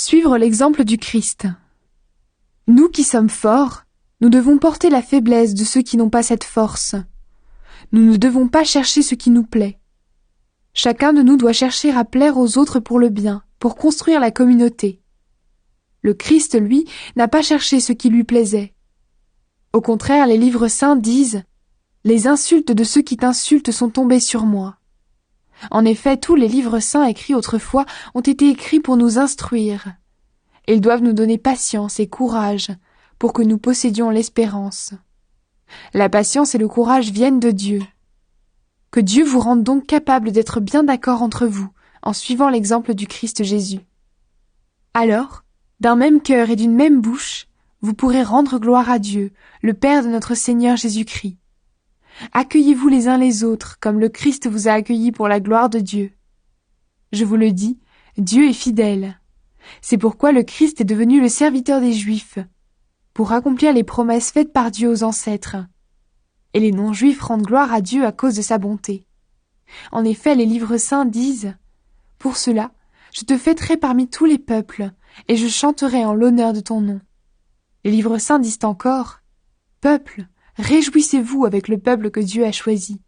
Suivre l'exemple du Christ. Nous qui sommes forts, nous devons porter la faiblesse de ceux qui n'ont pas cette force. Nous ne devons pas chercher ce qui nous plaît. Chacun de nous doit chercher à plaire aux autres pour le bien, pour construire la communauté. Le Christ, lui, n'a pas cherché ce qui lui plaisait. Au contraire, les livres saints disent « Les insultes de ceux qui t'insultent sont tombées sur moi ». En effet, tous les livres saints écrits autrefois ont été écrits pour nous instruire. Ils doivent nous donner patience et courage pour que nous possédions l'espérance. La patience et le courage viennent de Dieu. Que Dieu vous rende donc capable d'être bien d'accord entre vous en suivant l'exemple du Christ Jésus. Alors, d'un même cœur et d'une même bouche, vous pourrez rendre gloire à Dieu, le Père de notre Seigneur Jésus-Christ. Accueillez-vous les uns les autres comme le Christ vous a accueillis pour la gloire de Dieu. Je vous le dis, Dieu est fidèle. C'est pourquoi le Christ est devenu le serviteur des Juifs, pour accomplir les promesses faites par Dieu aux ancêtres. Et les non-juifs rendent gloire à Dieu à cause de sa bonté. En effet, les livres saints disent « Pour cela, je te fêterai parmi tous les peuples, et je chanterai en l'honneur de ton nom. » Les livres saints disent encore « Peuple, réjouissez-vous avec le peuple que Dieu a choisi.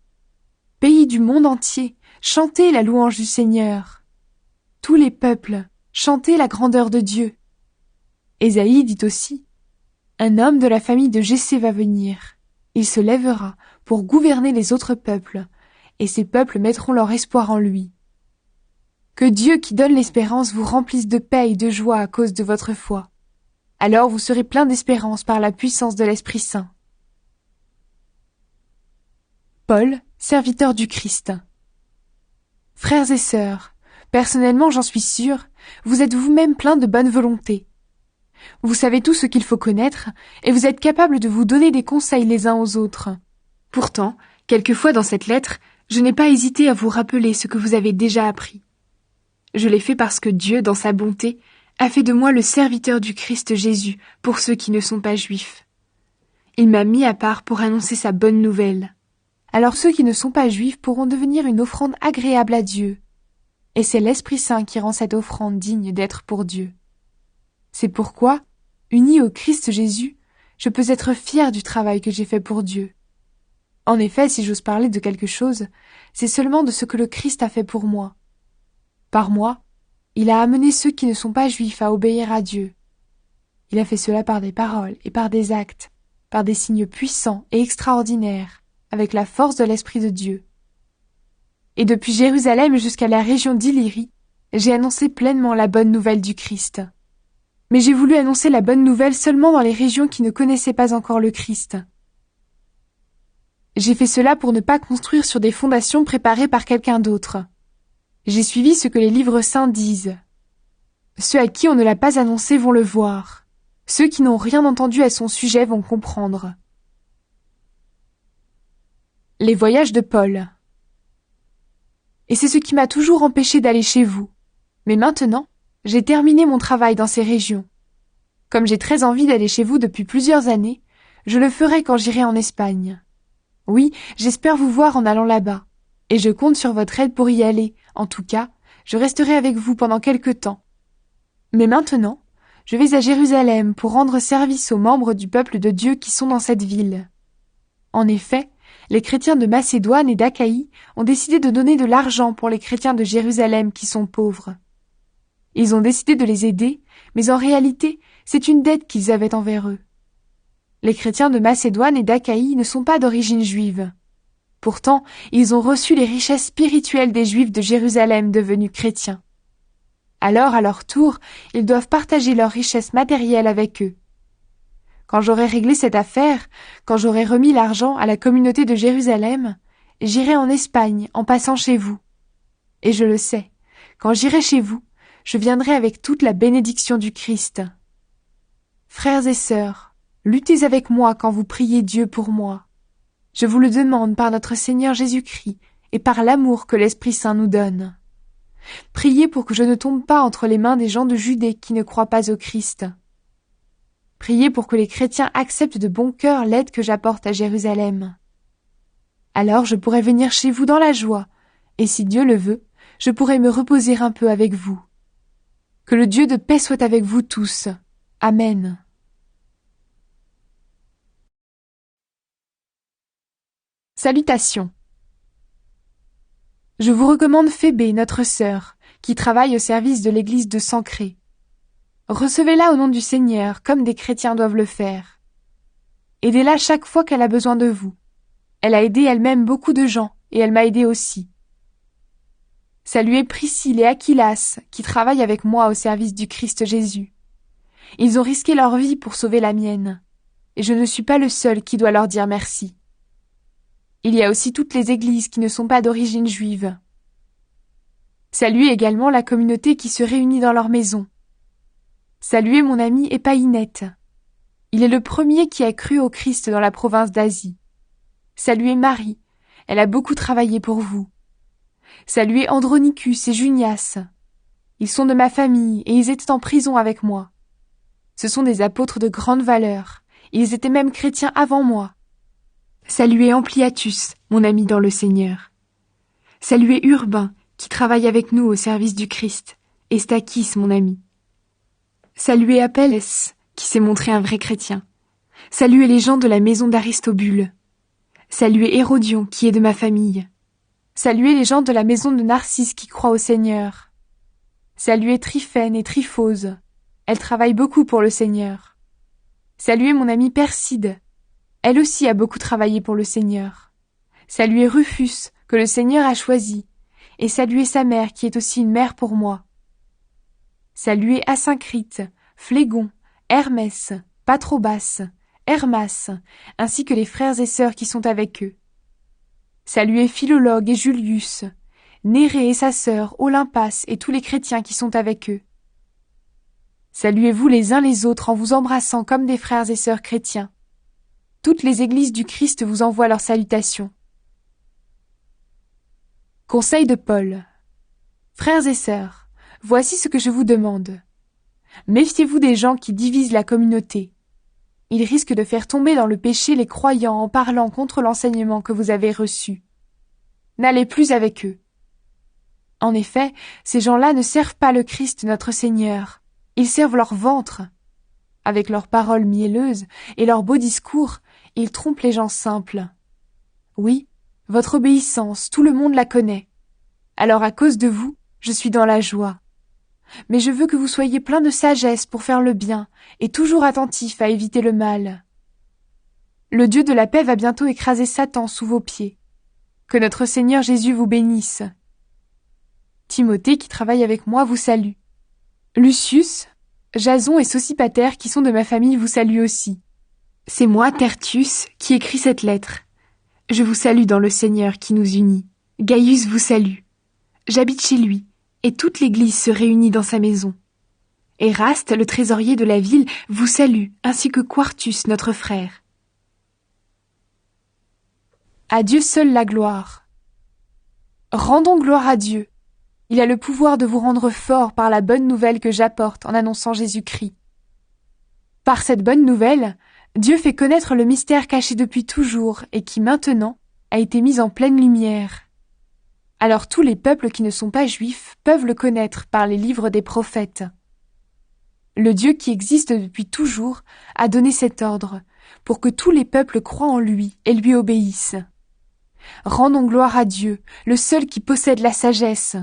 Pays du monde entier, chantez la louange du Seigneur. Tous les peuples, chantez la grandeur de Dieu. » Ésaïe dit aussi « Un homme de la famille de Jessé va venir. Il se lèvera pour gouverner les autres peuples, et ces peuples mettront leur espoir en lui. » Que Dieu qui donne l'espérance vous remplisse de paix et de joie à cause de votre foi. Alors vous serez plein d'espérance par la puissance de l'Esprit Saint. Paul, serviteur du Christ. Frères et sœurs, personnellement j'en suis sûr, vous êtes vous-même pleins de bonne volonté. Vous savez tout ce qu'il faut connaître, et vous êtes capables de vous donner des conseils les uns aux autres. Pourtant, quelquefois dans cette lettre, je n'ai pas hésité à vous rappeler ce que vous avez déjà appris. Je l'ai fait parce que Dieu, dans sa bonté, a fait de moi le serviteur du Christ Jésus pour ceux qui ne sont pas juifs. Il m'a mis à part pour annoncer sa bonne nouvelle. Alors ceux qui ne sont pas juifs pourront devenir une offrande agréable à Dieu. Et c'est l'Esprit Saint qui rend cette offrande digne d'être pour Dieu. C'est pourquoi, uni au Christ Jésus, je peux être fier du travail que j'ai fait pour Dieu. En effet, si j'ose parler de quelque chose, c'est seulement de ce que le Christ a fait pour moi. Par moi, il a amené ceux qui ne sont pas juifs à obéir à Dieu. Il a fait cela par des paroles et par des actes, par des signes puissants et extraordinaires, avec la force de l'Esprit de Dieu. Et depuis Jérusalem jusqu'à la région d'Illyrie, j'ai annoncé pleinement la bonne nouvelle du Christ. Mais j'ai voulu annoncer la bonne nouvelle seulement dans les régions qui ne connaissaient pas encore le Christ. J'ai fait cela pour ne pas construire sur des fondations préparées par quelqu'un d'autre. J'ai suivi ce que les livres saints disent. Ceux à qui on ne l'a pas annoncé vont le voir. Ceux qui n'ont rien entendu à son sujet vont comprendre. Les voyages de Paul. Et c'est ce qui m'a toujours empêché d'aller chez vous. Mais maintenant, j'ai terminé mon travail dans ces régions. Comme j'ai très envie d'aller chez vous depuis plusieurs années, je le ferai quand j'irai en Espagne. Oui, j'espère vous voir en allant là-bas. Et je compte sur votre aide pour y aller. En tout cas, je resterai avec vous pendant quelque temps. Mais maintenant, je vais à Jérusalem pour rendre service aux membres du peuple de Dieu qui sont dans cette ville. En effet, les chrétiens de Macédoine et d'Achaïe ont décidé de donner de l'argent pour les chrétiens de Jérusalem qui sont pauvres. Ils ont décidé de les aider, mais en réalité, c'est une dette qu'ils avaient envers eux. Les chrétiens de Macédoine et d'Achaïe ne sont pas d'origine juive. Pourtant, ils ont reçu les richesses spirituelles des Juifs de Jérusalem devenus chrétiens. Alors, à leur tour, ils doivent partager leurs richesses matérielles avec eux. Quand j'aurai réglé cette affaire, quand j'aurai remis l'argent à la communauté de Jérusalem, j'irai en Espagne en passant chez vous. Et je le sais, quand j'irai chez vous, je viendrai avec toute la bénédiction du Christ. Frères et sœurs, luttez avec moi quand vous priez Dieu pour moi. Je vous le demande par notre Seigneur Jésus-Christ et par l'amour que l'Esprit Saint nous donne. Priez pour que je ne tombe pas entre les mains des gens de Judée qui ne croient pas au Christ. Priez pour que les chrétiens acceptent de bon cœur l'aide que j'apporte à Jérusalem. Alors je pourrai venir chez vous dans la joie, et si Dieu le veut, je pourrai me reposer un peu avec vous. Que le Dieu de paix soit avec vous tous. Amen. Salutations. Je vous recommande Phébé, notre sœur, qui travaille au service de l'église de Sancré. Recevez-la au nom du Seigneur, comme des chrétiens doivent le faire. Aidez-la chaque fois qu'elle a besoin de vous. Elle a aidé elle-même beaucoup de gens, et elle m'a aidé aussi. Saluez Priscille et Aquilas, qui travaillent avec moi au service du Christ Jésus. Ils ont risqué leur vie pour sauver la mienne, et je ne suis pas le seul qui doit leur dire merci. Il y a aussi toutes les églises qui ne sont pas d'origine juive. Saluez également la communauté qui se réunit dans leur maison. Saluez mon ami Épaïnette. Il est le premier qui a cru au Christ dans la province d'Asie. Saluez Marie, elle a beaucoup travaillé pour vous. Saluez Andronicus et Junias. Ils sont de ma famille et ils étaient en prison avec moi. Ce sont des apôtres de grande valeur. Ils étaient même chrétiens avant moi. Saluez Ampliatus, mon ami dans le Seigneur. Saluez Urbain, qui travaille avec nous au service du Christ, et Stachys, mon ami. Saluez Apelles, qui s'est montré un vrai chrétien. Saluez les gens de la maison d'Aristobule. Saluez Hérodion, qui est de ma famille. Saluez les gens de la maison de Narcisse qui croient au Seigneur. Saluez Tryphène et Tryphose. Elles travaillent beaucoup pour le Seigneur. Saluez mon amie Perside. Elle aussi a beaucoup travaillé pour le Seigneur. Saluez Rufus, que le Seigneur a choisi, et saluez sa mère qui est aussi une mère pour moi. Saluez Asyncrite, Phlégon, Hermès, Patrobas, Hermas, ainsi que les frères et sœurs qui sont avec eux. Saluez Philologue et Julius, Nérée et sa sœur, Olympas et tous les chrétiens qui sont avec eux. Saluez-vous les uns les autres en vous embrassant comme des frères et sœurs chrétiens. Toutes les églises du Christ vous envoient leurs salutations. Conseil de Paul. Frères et sœurs, voici ce que je vous demande. Méfiez-vous des gens qui divisent la communauté. Ils risquent de faire tomber dans le péché les croyants en parlant contre l'enseignement que vous avez reçu. N'allez plus avec eux. En effet, ces gens-là ne servent pas le Christ notre Seigneur. Ils servent leur ventre. Avec leurs paroles mielleuses et leurs beaux discours, ils trompent les gens simples. Oui, votre obéissance, tout le monde la connaît. Alors à cause de vous, je suis dans la joie. Mais je veux que vous soyez pleins de sagesse pour faire le bien et toujours attentifs à éviter le mal. Le Dieu de la paix va bientôt écraser Satan sous vos pieds. Que notre Seigneur Jésus vous bénisse. Timothée, qui travaille avec moi, vous salue. Lucius, Jason et Sosipater, qui sont de ma famille, vous saluent aussi. C'est moi, Tertius, qui écris cette lettre. Je vous salue dans le Seigneur qui nous unit. Gaius vous salue. J'habite chez lui, et toute l'Église se réunit dans sa maison. Éraste, le trésorier de la ville, vous salue, ainsi que Quartus, notre frère. À Dieu seul la gloire. Rendons gloire à Dieu. Il a le pouvoir de vous rendre fort par la bonne nouvelle que j'apporte en annonçant Jésus-Christ. Par cette bonne nouvelle, Dieu fait connaître le mystère caché depuis toujours et qui maintenant a été mis en pleine lumière. Alors tous les peuples qui ne sont pas juifs peuvent le connaître par les livres des prophètes. Le Dieu qui existe depuis toujours a donné cet ordre pour que tous les peuples croient en lui et lui obéissent. Rendons gloire à Dieu, le seul qui possède la sagesse.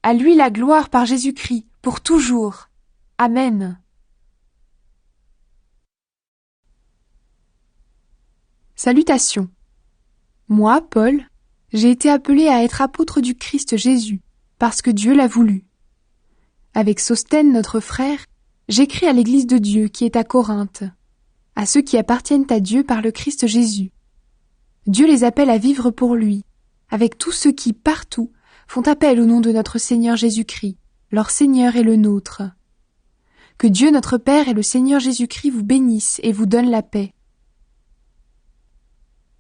À lui la gloire par Jésus-Christ, pour toujours. Amen. Salutations. Moi, Paul, j'ai été appelé à être apôtre du Christ Jésus, parce que Dieu l'a voulu. Avec Sosthène, notre frère, j'écris à l'Église de Dieu qui est à Corinthe, à ceux qui appartiennent à Dieu par le Christ Jésus. Dieu les appelle à vivre pour lui, avec tous ceux qui, partout, font appel au nom de notre Seigneur Jésus-Christ, leur Seigneur et le nôtre. Que Dieu notre Père et le Seigneur Jésus-Christ vous bénissent et vous donnent la paix.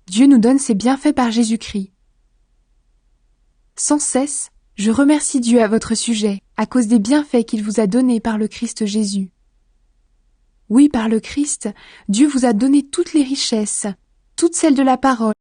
Dieu nous donne ses bienfaits par Jésus-Christ. Sans cesse, je remercie Dieu à votre sujet, à cause des bienfaits qu'il vous a donnés par le Christ Jésus. Oui, par le Christ, Dieu vous a donné toutes les richesses, toutes celles de la parole